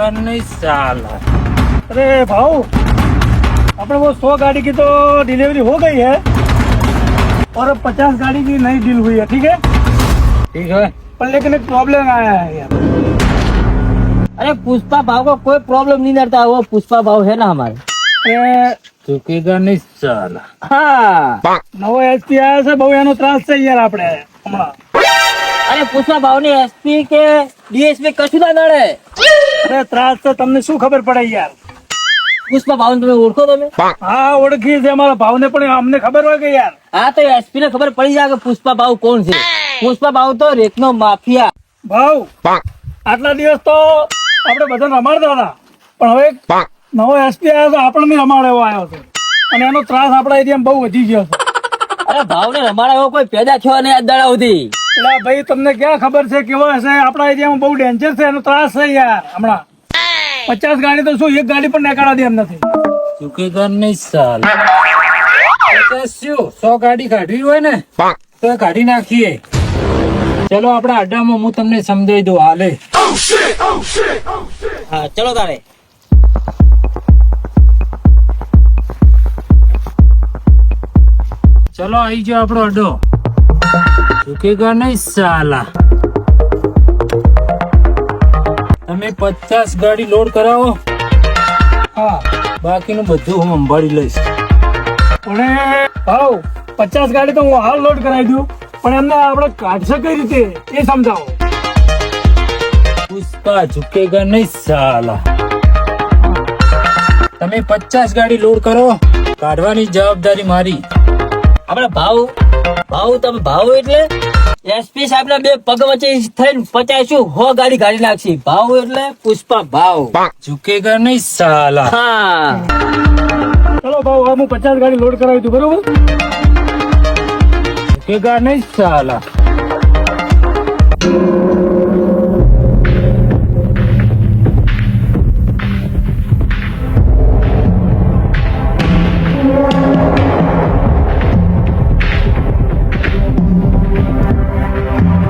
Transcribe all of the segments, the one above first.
झुकेगा नहीं साला। अरे भाऊ, अपने वो 100 गाड़ी की तो डिलीवरी हो गई है और अब 50 गाड़ी की नई डील हुई है, ठीक है? ठीक है। पर लेकिन एक प्रॉब्लम आया है यार। अरे पुष्पा भाव को कोई प्रॉब्लम नहीं रहता, वो पुष्पा भाव है ना हमारे। अरे झुकेगा नहीं साला। હા નવો એસપી આવ્યો છે, બહુ એનો ત્રાસ છે યાર આપણે હમણાં. અરે પુષ્પા ભાવ ની એસપી કે ડીએસપી કશું ના નડે. અરે ત્રાસ તો તમને શું ખબર પડે યાર. પુષ્પા ભાવ તમે ઓળખો તમે? હા ઓળખી છે, અમારા ભાવને પણ અમને ખબર હોય કે યાર. હા તો એસપી ને ખબર પડી જાય કે પુષ્પા ભાવ કોણ છે. પુષ્પા ભાવ તો રેતનો માફિયા. ભાવ આટલા દિવસ તો આપણે બધાને રમાડતા હતા, પણ હવે એક નવો એસપી આવ્યો છે, આપણને બી રમાડ એવો આવ્યો છે અને એનો ત્રાસ આપણા એરિયામાં બહુ વધી ગયો છે. અરે ભાવ ને રમાડા એવો કોઈ પેદા થયો નહીં આજ દાડા સુધી. એટલે ભાઈ તમને ક્યાં ખબર છે કેવો હશે, આપણા એરિયામાં બહુ ડેન્જર છે, એનો ત્રાસ છે યાર. હમણાં 50 ગાડી તો શું એક ગાડી પણ નીકાળવા દે એમ નથી. झुकेगा नहीं साला। 100 ગાડી કાઢવી હોય ને તો એ કાઢી નાખીએ. ચલો આપડા અડ્ડામાં હું તમને સમજાવી દઉં હાલે. હા ચલો તારે. ચલો આવી જાઓ આપણો અડ્ડો. झुकेगा नहीं साला। તમે 50 ગાડી લોડ કરાવો, હા બાકીનું બધું હું સંભાળી લઈશ. પણ એ ભાવ 50 ગાડી તો હું હાલ લોડ કરાવી દઉં, પણ એમને આપણે કાઢશે કઈ રીતે એ સમજાવો. પુષ્પા झुकेगा नहीं साला। તમે 50 ગાડી લોડ કરો, કાઢવાની જવાબદારી મારી. આપડે ભાવ તમે ભાવ એટલે એસપી સાહેબ ના બે પગ વચ્ચે થઈને 50 100 ગાડી કાઢી નાખશે. ભાવ એટલે પુષ્પા ભાવ. झुकेगा नहीं साला। હા ચલો ભાવ હવે હું 50 ગાડી લોડ કરાવી દઉં, બરોબર? झुकेगा नहीं साला।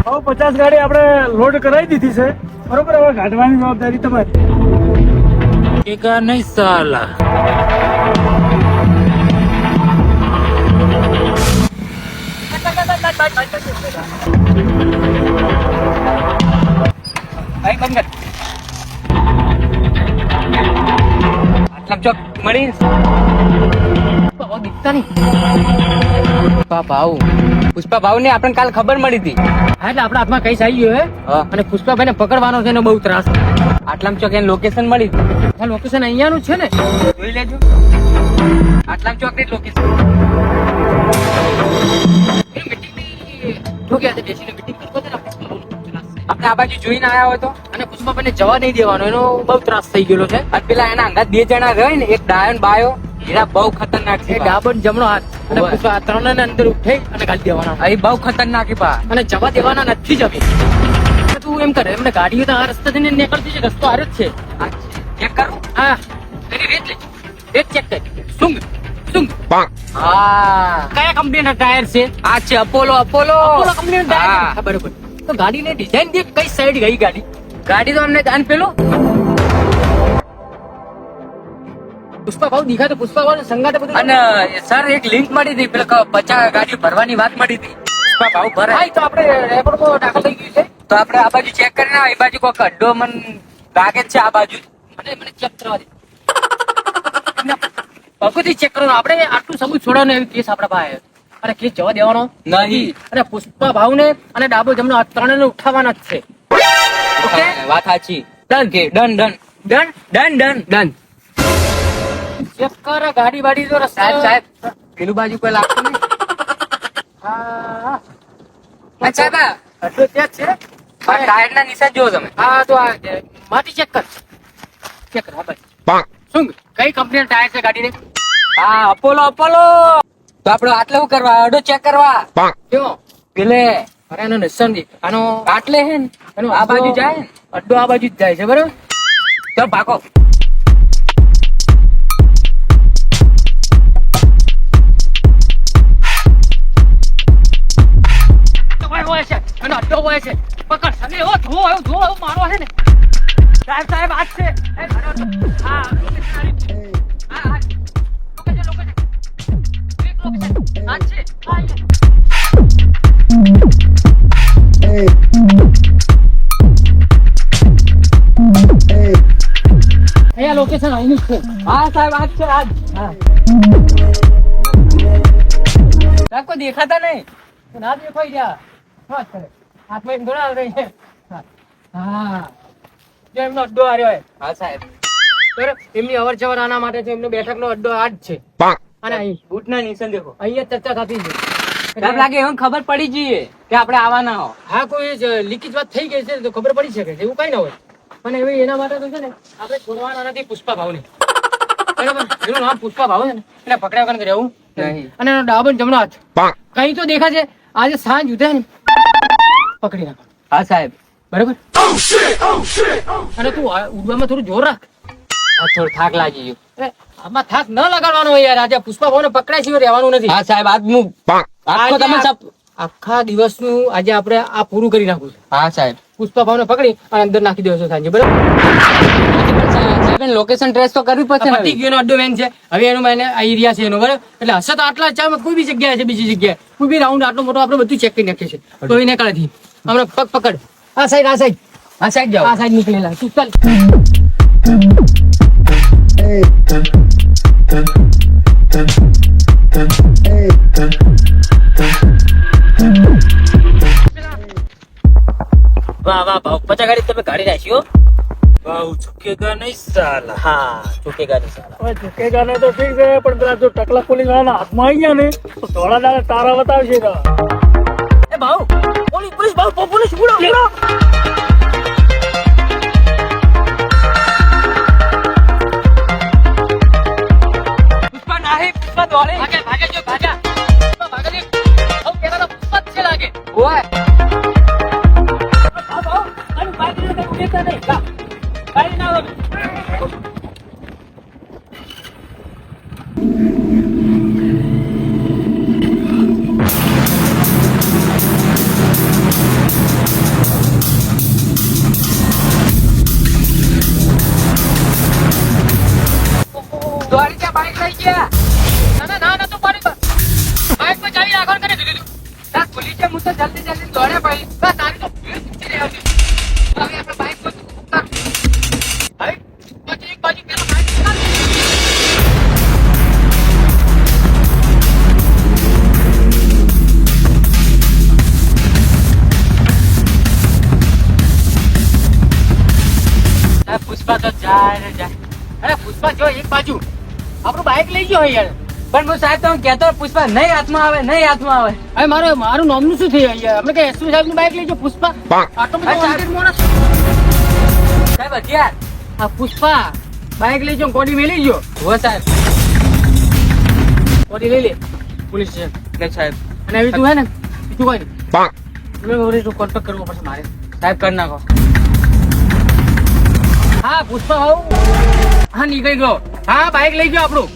હવે 50 ગાડી આપણે લોડ કરાવી દીધી છે, બરોબર? હવે કાઢવાની જવાબદારી તમારી. झुकेगा नहीं साला। ભાઈ બંધ કર. આટલા ચોક મળી પુષ્પા ભાવ ને આપણને કાલ ખબર મળી હતી. હા એટલે આપણા હાથમાં કઈ આવી ગયો હે અને પુષ્પાભાઈ ને પકડવાનો છે એનો બહુ ત્રાસ. આટલામાં ચોક એની લોકેશન મળી હતી. આ લોકેશન અહીંયાનું જ છે ને? જોઈ લેજો. આટલામાં ચોક ની લોકેશન. શું કહે છે? બેસીને મીટિંગ કરવો છે ને આપણે આ બાજુ જોઈને આયા હોય તો. અને પુષ્પાભાઈ ને જવા નહીં દેવાનો, એનો બહુ ત્રાસ થઈ ગયેલો છે. અને પેલા એના અંગાત 2 જણા રહે ને, એક ડાયો ને બાયો, એના બહુ ખતરનાક છે. એ ડાબો ને જમણો હાથ અને ઓવે. પુષ્પા આ ત્રણેયને અંદર ઉઠાઈ અને ગાલી દેવાના. એ બહુ ખતરનાક છે પા. અને જવા દેવાના નથી જ અમે. તું એમ કરે, એમને ગાડીઓ તો આ રસ્તા થઈને નીકળતી છે, રસ્તો હારે જ છે. ચેક કરું. હા એની રેત લે, રેત ચેક કર. સુંગ હા કયા કંપનીના ટાયર છે? આ છે અપોલો અપોલો કંપનીના ટાયર. હા. હા બરોબર. તો ગાડીની ડિઝાઇન દેખ, કઈ સાઈડ ગઈ ગાડી? ગાડી તો અમને દાન પેલો પુષ્પા ભાવ દીખા તો પુષ્પા ભાવ સંગાતે બધું. અને સર એક લિંક મળી હતી, પેલા 50 ગાડી ભરવાની વાત મળી હતી. પુષ્પા ભાવ ભરાય. હા, ઈ તો આપણે રેકોર્ડમાં દાખલ થઈ ગયું છે. તો આપણે આ બાજુ ચેક કરીને આવો. એ બાજુ કોઈક અડ્ડો મન લાગે જ છે આ બાજુ. મને ચેક કરવા દે. ભગવતી ચેક કરવાનો. આપણે આટલું સબૂત છોડવાનો એવી કેસ આપણા પાસે. અને કેસ જવા દેવાનો નહીં. અને પુષ્પા ભાવને અને ડાબો જમણો આ ત્રણેયને ઉઠાવવાના જ છે. ઓકે વાત સાચી. ડન કે done done done done done done. Check કર ગાડી વાડી તો રસ્તા. સાહેબ પેલું બાજુ કોઈ લાગતું નહીં. હા અચ્છા બા અડધો ત્યાં જ છે. આ ટાયર ના નિશાન જુઓ તમે. હા તો આ માટી ચેક કર. ચેક કર. હા ભાઈ શું કઈ કંપનીના ટાયર છે ગાડીને? હા અપોલો અપોલો. તો આપણે આટલે શું કરવા? અડ્ડો ચેક કરવા. કયો? પેલે અરે એનો નિશાન દેખ. આનો આટલે હે ને એનો આ બાજુ જાય ને. અડ્ડો આ બાજુ જ જાય છે બરોબર. તો ભાગો. હોય છે એનો અડ્ડો હોય છે. પકડ સને એવો જો મારો છે ને સાહેબ આ જ છે. ભાઈની જ છે. હા સાહેબ આજ છે આજ. સાહેબ કોઈ દેખાતા નહીં. ના દેખાઈ ગયા. વાત કરે. હાથમાં એમ ઘણા રહી છે. હા. જો એમનો અડ્ડો હાર્યો હોય. હા સાહેબ. બરાબર. એમની અવર જવર આના માટે છે. એમનો બેઠકનો અડ્ડો આ જ છે. અને અહીં બૂટના નિશાન દેખો. અહીંયા ચર્ચા થતી છે. સાહેબ લાગે એવું ખબર પડી જઈએ કે આપણે આવવાના હો. હા કોઈ લીકેજ વાત થઈ ગઈ છે તો ખબર પડી શકે છે. એવું કઈ ના હોય. અને હવે એના માટે તો છે ને આપણે છોડવાના નથી પુષ્પા ભાવને. બરાબર. એનું નામ પુષ્પા ભાવ છે ને એટલે પકડ્યા વગર રહેવું નહીં. અને એનો ડાબો ને જમણો હાથ કઈ તો દેખાશે. આજે સાંજ ઉઠે ને પકડી નાખો. હા સાહેબ. બરાબર. અને તું ઉડવામાં થોડું જોર રાખ. આ થોડો થાક લાગી ગયો. અરે, આમાં થાક ન લગાડવાનો હોય યાર. આજે પુષ્પા ભાવને પકડાય સિવાય રહેવાનું નથી. હા સાહેબ આજ હું આખો તમે સપ. આખા દિવસનું આજે આપણે આ પૂરું કરી નાખવું છે. હા સાહેબ. પુષ્પા ભાવને પકડી અને અંદર નાખી દેવો સાંજે. બરાબર. સાહેબ લોકેશન ટ્રેસ તો કરવી પડશે ને પતી હવે. ગયો અડ્ડો મેન છે. હવે એનું મેં આ એરિયા છે એનો. બરાબર. એટલે હશે તો આટલા ચામાં કોઈ બી જગ્યાએ છે બીજી જગ્યાએ કોઈ બી રાઉન્ડ આટલો મોટો આપણે બધું ચેક કરી નાખીએ છીએ. તો એને કાઢી હમણાં પગ પકડ. આ સાઈડ આ સાઈડ હા સાહેબ જાઓ. આ સાઈડ નીકળેલા તું ચાલ. વાહ વાહ ભાવ 50 ગાડી તમે ગાડી નાખ્યો. ભાવ ચૂકેગા નહીં સાલા. હા ચૂકેગા નહીં સાલા. હવે ઝુકેગા ને તો ઠીક છે પણ પેલા જો ટકલા પોલીસ વાળાના હાથમાં આવી ગયા ને તો ધોળા દાડે તારા બતાવશે કા. એ ભાવ પોલીસ પોલીસ ભાવ પોલીસ ઉડો ઉડો. પુષ્પા નાહી પુષ્પા દોડે. ભાગે ભાગે જો ભાગ્યા. પુષ્પા ભાગે છે. હવે પેલા તો પુષ્પા જ છે લાગે. ઓય ભાવ ભાવ અને ભાગે તો ઉડેતા નહીં. લા. ગાડી ના આવે. દોડી ત્યાં બાઈક લઈ ગયા. ના ના ના તો પાડી બાઈક પર ચાવી રાખવાનું કરી દીધું. તાર ખુલી છે હું તો જલ્દી જલ્દી દોડે ભાઈ. બસ તારી તો ભીડ ખૂટી રહી હતી. હવે આપણે બાઈક પર ઉતાર. હવે પછી એક બાજુ પેલા બાઈક ઉતાર. અરે પુષ્પા તો જાય ને જાય. અરે પુષ્પા જો એક બાજુ આપણું બાઈક લઈ ગયો યાર. પણ હું સાહેબ તમે કહેતો પુષ્પા નહીં હાથમાં આવે નહીં હાથમાં આવે. હવે મારું નામનું શું થયું યાર. આપણે કે એસપી સાહેબ નું બાઈક લઈ ગયો પુષ્પા. આટલો બધો wanted માણસ. સાહેબ હથિયાર. આ પુષ્પા બાઈક લઈ ગયો કોડી મેલી ગયો. હો સાહેબ. કોડી લઈ લે પોલીસ સ્ટેશન. નહીં સાહેબ. અને હવે તું હે ને બીજું કોઈ નહીં કોન્ટેક્ટ કરવો પડશે મારે. સાહેબ કરી નાખો. હા પુષ્પા ભાવ હા નીકળી ગયો. હા બાઈક લઈ ગયો આપણું.